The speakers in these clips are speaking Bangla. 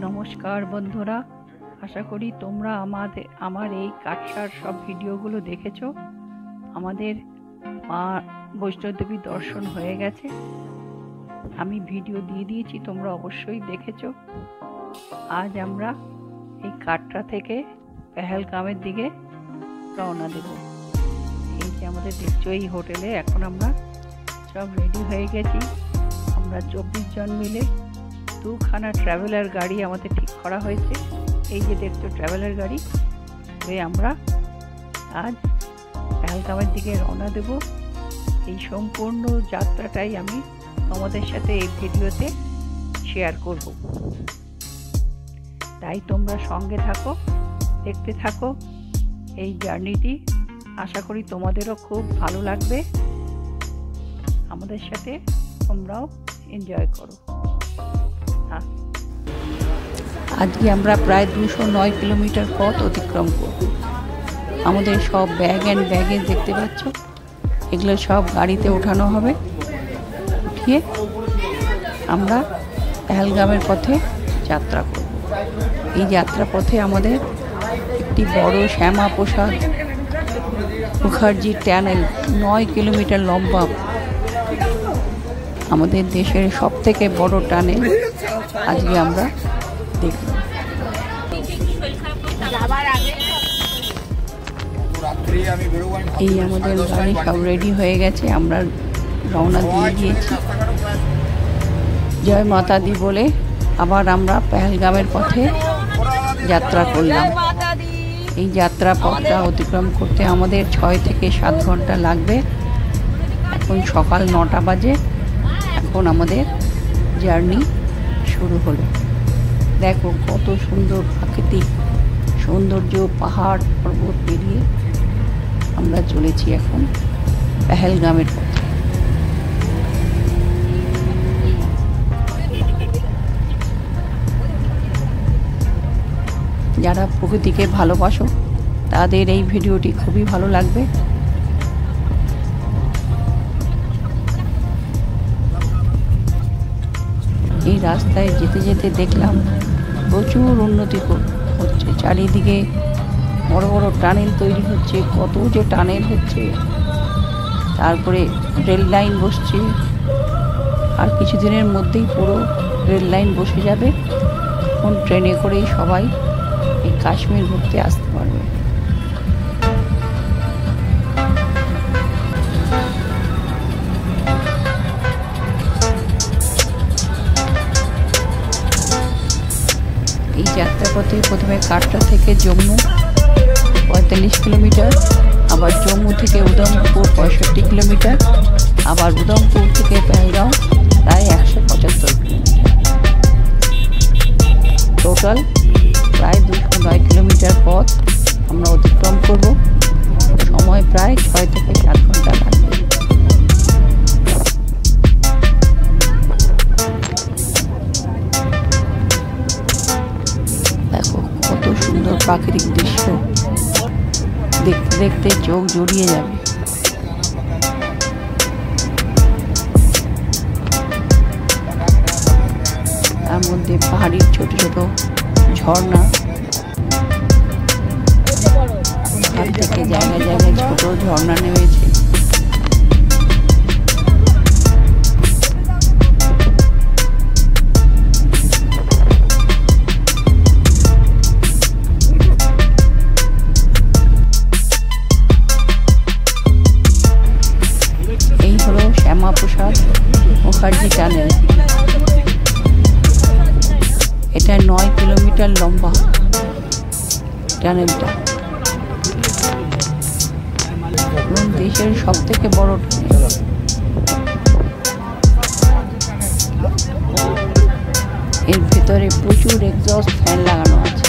নমস্কার বন্ধুরা, আশা করি তোমরা আমার এই কাটসার সব ভিডিওগুলো দেখেছো। আমাদের মা বৈষ্ণোদেবী দর্শন হয়ে গেছে, আমি ভিডিও দিয়ে দিয়েছি, তোমরা অবশ্যই দেখেছো। আজ আমরা এই কাটরা থেকে পেহেলগামের দিকে রওনা দেব। এই যে আমাদের দেখছো এই হোটেলে এখন আমরা সব রেডি হয়ে গেছি। আমরা 24 জন মিলে দুখানা ট্রাভেলার গাড়ি আমাদের ঠিক করা হয়েছে। এই যে দেখছো ট্রাভেলার গাড়ি হয়ে আমরা আজ পেহেলগামের দিকে রওনা দেব। এই সম্পূর্ণ যাত্রাটাই আমি তোমাদের সাথে এই ভিডিওতে শেয়ার করব, তাই তোমরা সঙ্গে থাকো, দেখতে থাকো এই জার্নিটি। আশা করি তোমাদেরও খুব ভালো লাগবে, আমাদের সাথে তোমরাও এনজয় করো। আজকে আমরা প্রায় 209 কিলোমিটার পথ অতিক্রম করব। আমাদের সব ব্যাগ অ্যান্ড ব্যাগেজ দেখতে পাচ্ছ, এগুলো সব গাড়িতে ওঠানো হবে। উঠিয়ে আমরা পেহেলগামের পথে যাত্রা করব। এই যাত্রা পথে আমাদের একটি বড় শ্যামাপ্রসাদ মুখার্জি টানেল 9 কিলোমিটার লম্বা, আমাদের দেশের সবথেকে বড় টানেল আজকে আমরা দেখব। এই আমাদের গাড়ি সব রেডি হয়ে গেছে, আমরা রওনা দিয়ে দিয়েছি। জয় মাতা দি বলে আবার আমরা পেহেলগামের পথে যাত্রা করলাম। এই যাত্রা পথটা অতিক্রম করতে আমাদের 6 থেকে 7 ঘন্টা লাগবে। এখন সকাল 9টা বাজে, এখন আমাদের জার্নি শুরু হলো। দেখো কত সুন্দর প্রাকৃতিক সৌন্দর্য, পাহাড় পর্বত পেরিয়ে আমরা চলেছি এখন পেহেলগামের পথে। যারা প্রকৃতিকে ভালোবাসো তাদের এই ভিডিওটি খুবই ভালো লাগবে। এই রাস্তায় যেতে যেতে দেখলাম প্রচুর উন্নতি হচ্ছে, চারিদিকে বড় বড় টানেল তৈরি হচ্ছে, কত যে টানেল হচ্ছে। তারপরে রেল লাইন বসছে, আর কিছুদিনের মধ্যেই পুরো রেল লাইন বসে যাবে। এখন ট্রেনে করেই সবাই এই কাশ্মীর ঘুরতে আসতে পারবে। এই যাত্রাপথে প্রথমে কাটরা থেকে জম্মু 45 কিলোমিটার, আবার জম্মু থেকে উধমপুর 65 কিলোমিটার, আবার উধমপুর থেকে পেহেলগাঁও প্রায় 175 কিলোমিটার। টোটাল প্রায় 209 কিলোমিটার পথ আমরা অতিক্রম করব। সময় প্রায় 6 থেকে 7 ঘন্টা লাগবে। দেখো কত সুন্দর প্রাকৃতিক দৃশ্য, দেখতে দেখতে চোখ জুড়িয়ে যাবে। তার মধ্যে পাহাড়ির ছোট ছোট ঝর্ণা, পাহাড় থেকে জায়গায় জায়গায় ছোট ঝর্ণা নেমেছে। এই হলো শ্যামাপ্রসাদ মুখার্জি টানেল। এটা 9 কিলোমিটার লম্বা টানেলটা, এবং দেশের সব থেকে বড় টানেল। এর ভেতরে প্রচুর এক্সস্ট ফ্যান লাগানো আছে।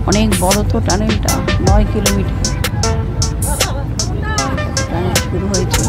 অনেক বড় তো টানেলটা, 9 কিলোমিটার টানেল শুরু হয়েছে।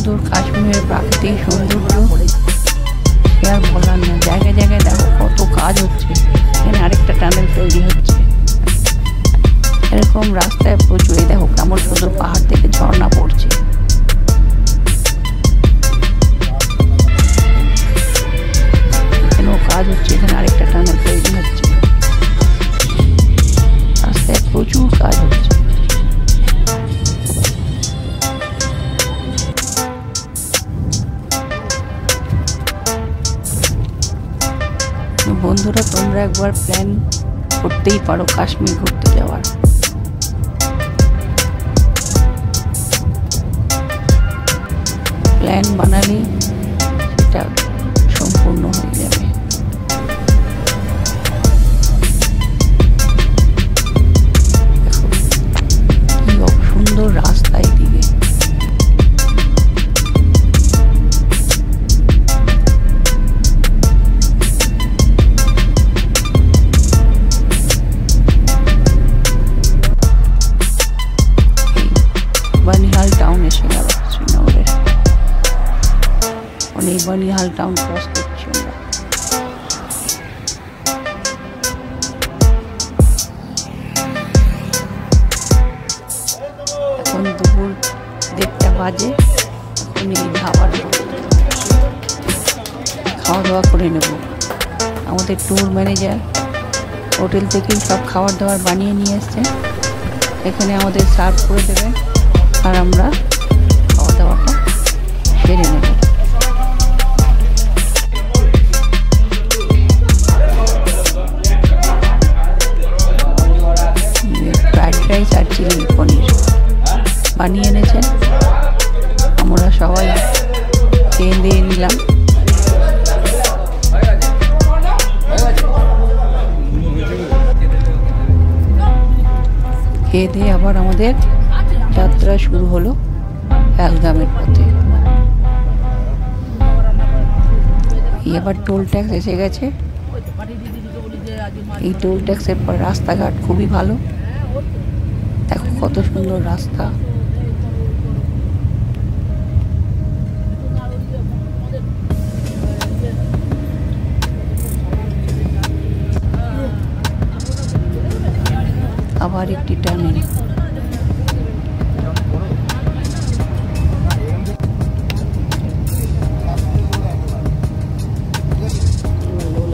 সুন্দর কাশ্মীরের প্রাকৃতিক সৌন্দর্য সে আর বলার না। জায়গায় জায়গায় দেখো কত কাজ হচ্ছে। এখানে আরেকটা টানেল তৈরি হচ্ছে। এরকম রাস্তায় প্রচুর, দেখো কেমন সুন্দর পাহাড় থেকে ঝর্ণা পড়ছে। এখানেও কাজ হচ্ছে, এখানে আরেকটা টানেল তৈরি হচ্ছে। রাস্তায় প্রচুর কাজ হচ্ছে। বন্ধুরা, তোমরা একবার প্ল্যান করতেই পারো কাশ্মীর ঘুরতে যাওয়ার। প্ল্যান বানালে সেটা সম্পূর্ণ হয়ে যাবে। কি সুন্দর রাস্তা এদিকে। বানিহাল টাউন এসে গেল শ্রীনগরের। অনেক বানিহাল টাউন ক্রস করছি আমরা। এখন দুপুর 1:30 বাজে। এখন এই ধাবার খাওয়া দাওয়া করে নেব। আমাদের ট্যুর ম্যানেজার হোটেল থেকেই সব খাবার দাবার বানিয়ে নিয়ে এসছে। এখানে আমাদের সার্ভ করে দেবে আর আমরা খাওয়া দাওয়াটা সেরে নেব। ফ্রাইড রাইস আর চিলি পনির বানিয়ে এনেছেন। আমরা সবাই খেয়ে দিয়ে নিলাম। খেয়ে দিয়ে আবার আমাদের যাত্রা শুরু হলো পেহেলগামের পথে। এবার টোল ট্যাক্স এসে গেছে। এই টোল ট্যাক্সের পর রাস্তাঘাট খুবই ভালো। দেখো কত সুন্দর রাস্তা। আবার একটি টানেল।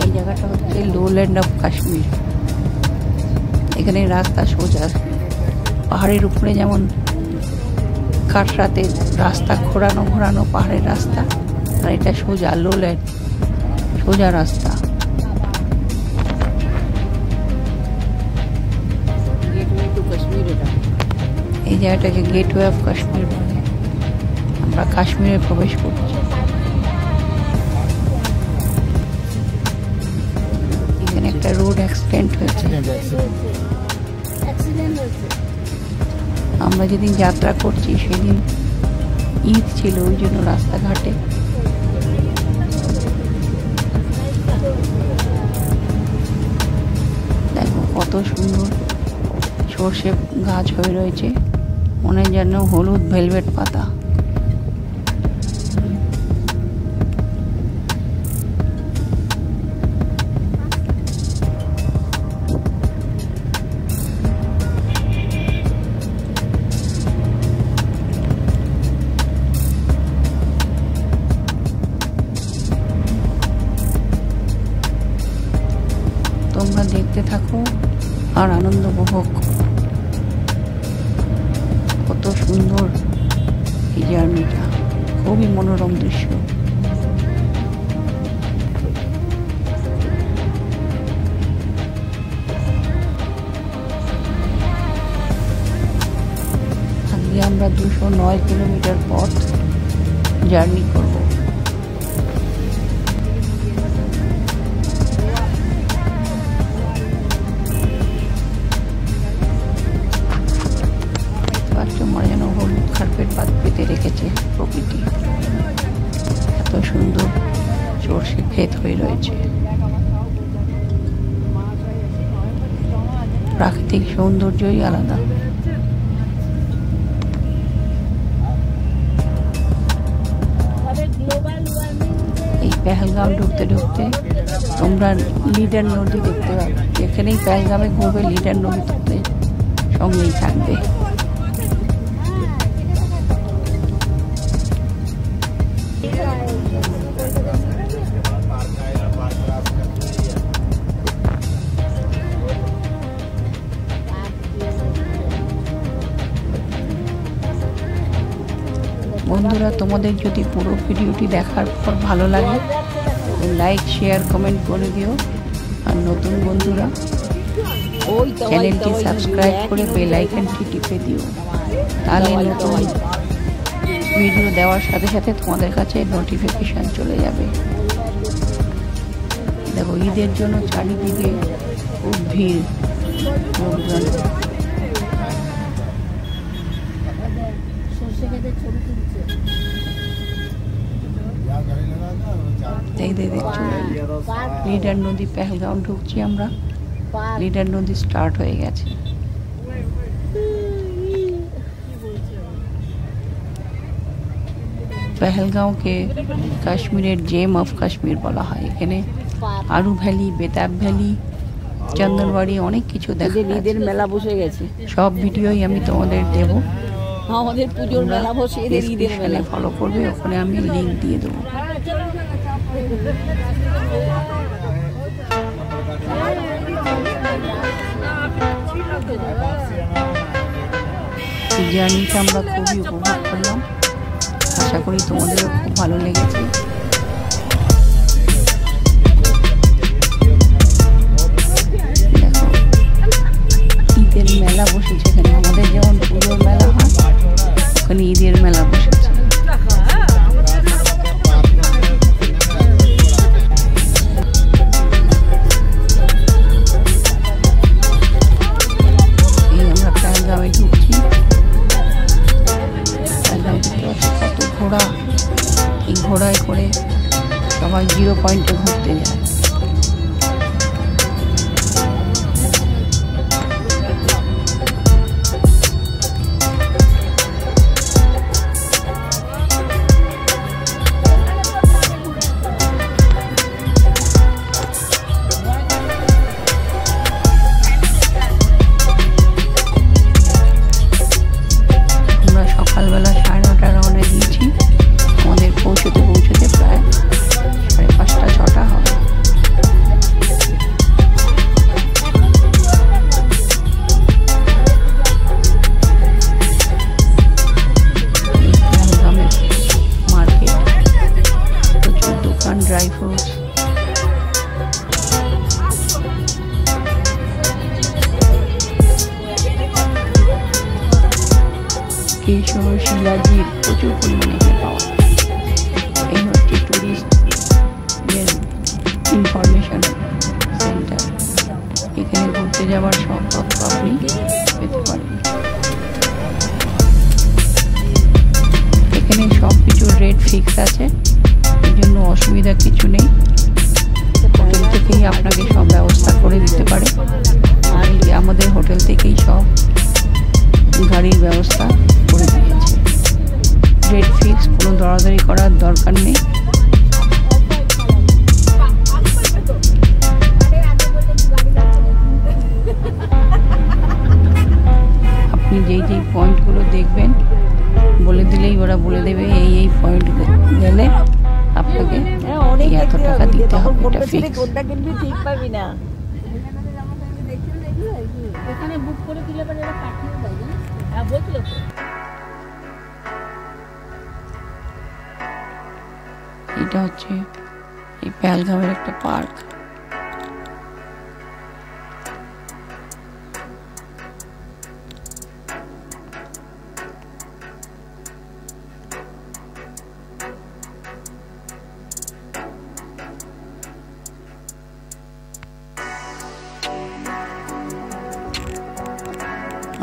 এই জায়গাটা হচ্ছে লোল্যান্ড অফ কাশ্মীর। এখানে রাস্তা সোজা। পাহাড়ের উপরে যেমন কাটরাতে রাস্তা ঘোরানো ঘোরানো পাহাড়ের রাস্তা, আর এটা সোজা লোল্যান্ড, সোজা রাস্তা। এই জায়গাটাকে গেটওয়ে অফ কাশ্মীর বলে। আমরা কাশ্মীরে প্রবেশ করছি। এখানে একটা রোড অ্যাক্সিডেন্ট হয়েছে। আমরা যেদিন যাত্রা করছি সেদিন ঈদ ছিল, ওই জন্য রাস্তাঘাটে দেখো কত সুন্দর সর্ষে গাছ হয়ে রয়েছে। মনে যেন হলুদ ভেলভেট পাতা। তোমরা দেখতে থাকো আর আনন্দ উপভোগ করো। কত সুন্দর এই জার্নিটা, খুবই মনোরম দৃশ্য। আজকে আমরা 209 কিলোমিটার পথ জার্নি করব। মনে যেন হলুদ কার্পেট পাত পেতে রেখেছে প্রকৃতি। এত সুন্দর সর্ষে ক্ষেত হয়ে রয়েছে। প্রাকৃতিক সৌন্দর্যই আলাদা। পেহেলগাঁও ঢুকতে ঢুকতে তোমরা লিডার নদী দেখতে পাবে। যেখানেই পেহেলগামে ঘুরবে লিডার নদী তোমাদের সঙ্গেই থাকবে। বন্ধুরা, তোমাদের যদি পুরো ভিডিওটি দেখার পর ভালো লাগে লাইক শেয়ার কমেন্ট করে দিও। আর নতুন বন্ধুরা চ্যানেলটি সাবস্ক্রাইব করে বেল আইকনটি টিপে দিও, তাহলে নতুন ভিডিও দেওয়ার সাথে সাথে তোমাদের কাছে নোটিফিকেশন চলে যাবে। দেখো, ঈদের জন্য চারিদিকে খুব ভিড় লোকজন। দেখছো লিডার নদী পেহেলগাঁও ঢুকছি আমরা। লিডার নদী স্টার্ট হয়ে গেছে। পেহেলগাঁওকে কাশ্মীরের জেম অফ কাশ্মীর বলা হয়। এখানে আরু ভ্যালি, বেতাব ভ্যালি, চন্দনবাড়ি অনেক কিছু দেখা। ঈদের মেলা বসে গেছে, সব ভিডিওই আমি তোমাদের দেব। আমাদের পুজোর মেলা বসে, ঈদের মেলা ফলো করবে, ওখানে আমি লিঙ্ক দিয়ে দেবো। জার্নিটা আমরা খুবই উপভোগ করলাম। আশা করি তোমাদেরও খুব ভালো লেগেছে। দেখো, ঈদের মেলা বসেছে এখানে। আমাদের যেমন পুজোর মেলা হয়, ওখানে ঈদের মেলা বসেছে। আমরা পেহেলগাঁওয়ে ঢুকছি। কত ঘোড়া, এই ঘোড়ায় করে সবাই জিরো পয়েন্টে ঘুরতে যায়। সকালবেলা 9:30 রওনা দিয়েছি। আমাদের পৌঁছতে প্রায় 5:30-6টা হবে। মার্কেট, প্রচুর দোকান, ড্রাই ফ্রুটস। কেশর, শিলাজিৎ প্রচুর পরিমাণে পাওয়া যায়। এই হচ্ছে টুরিস্টদের ইনফরমেশন সেন্টার। এখানে ঘুরতে যাওয়ার সব তথ্য আপনি পেতে পারেন। এখানে সব কিছুর রেট ফিক্স আছে, এই জন্য অসুবিধা কিছু নেই। হোটেল থেকেই আপনাকে সব ব্যবস্থা করে দিতে পারে। আর আমাদের হোটেল থেকেই সব গাড়ির ব্যবস্থা করে দিয়েছে। রেট ফিক্স, কোনো দরাদরি করার দরকার নেই। আপনি যেই পয়েন্টগুলো দেখবেন বলে দিলেই ওরা বলে দেবে এই পয়েন্ট গেলে আপনাকে এত টাকা দিতে হবে। এটা ফিক্স। ঠিক পাবি না, এখানে বুক করে দিলে পরে এরা পাঠিয়ে দেয়। হ্যাঁ, বলছিল তো। এটা হচ্ছে এই পেহেলগাঁওয়ের একটা পার্ক।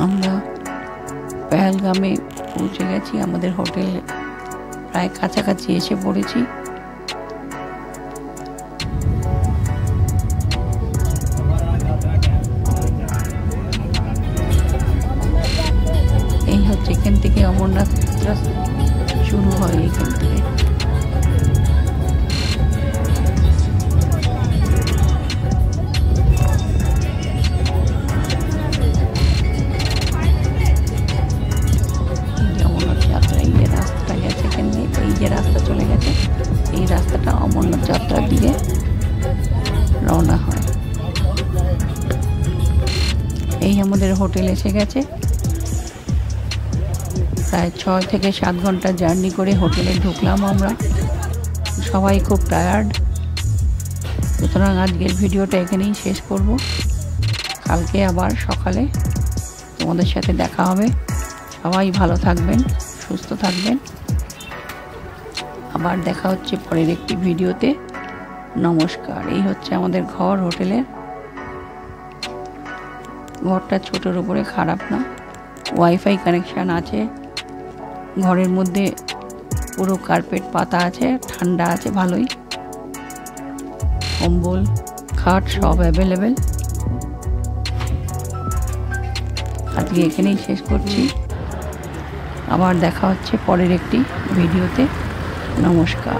আমরা পেহেলগামে পৌঁছে গেছি। আমাদের হোটেল প্রায় কাছাকাছি এসে পড়েছি। এই হচ্ছে এখান থেকে অমরনাথ যাত্রা শুরু হয়। এখান থেকে এই যে রাস্তা চলে গেছে, এই রাস্তাটা অমরনাথ যাত্রার দিকে রওনা হয়। এই আমাদের হোটেল এসে গেছে। প্রায় 6 থেকে 7 ঘন্টা জার্নি করে হোটেলে ঢুকলাম আমরা। সবাই খুব টায়ার্ড, সুতরাং আজকের ভিডিওটা এখানেই শেষ করব। কালকে আবার সকালে তোমাদের সাথে দেখা হবে। সবাই ভালো থাকবেন, সুস্থ থাকবেন। আবার দেখা হচ্ছে পরের একটি ভিডিওতে। নমস্কার। এই হচ্ছে আমাদের ঘর, হোটেলের ঘরটা ছোটোর উপরে খারাপ না, ওয়াইফাই কানেকশান আছে, ঘরের মধ্যে পুরো কার্পেট পাতা আছে, ঠান্ডা আছে ভালোই, কম্বল খাট সব অ্যাভেলেবেল। আজকে এখানেই শেষ করছি। আবার দেখা হচ্ছে পরের একটি ভিডিওতে। নমস্কার।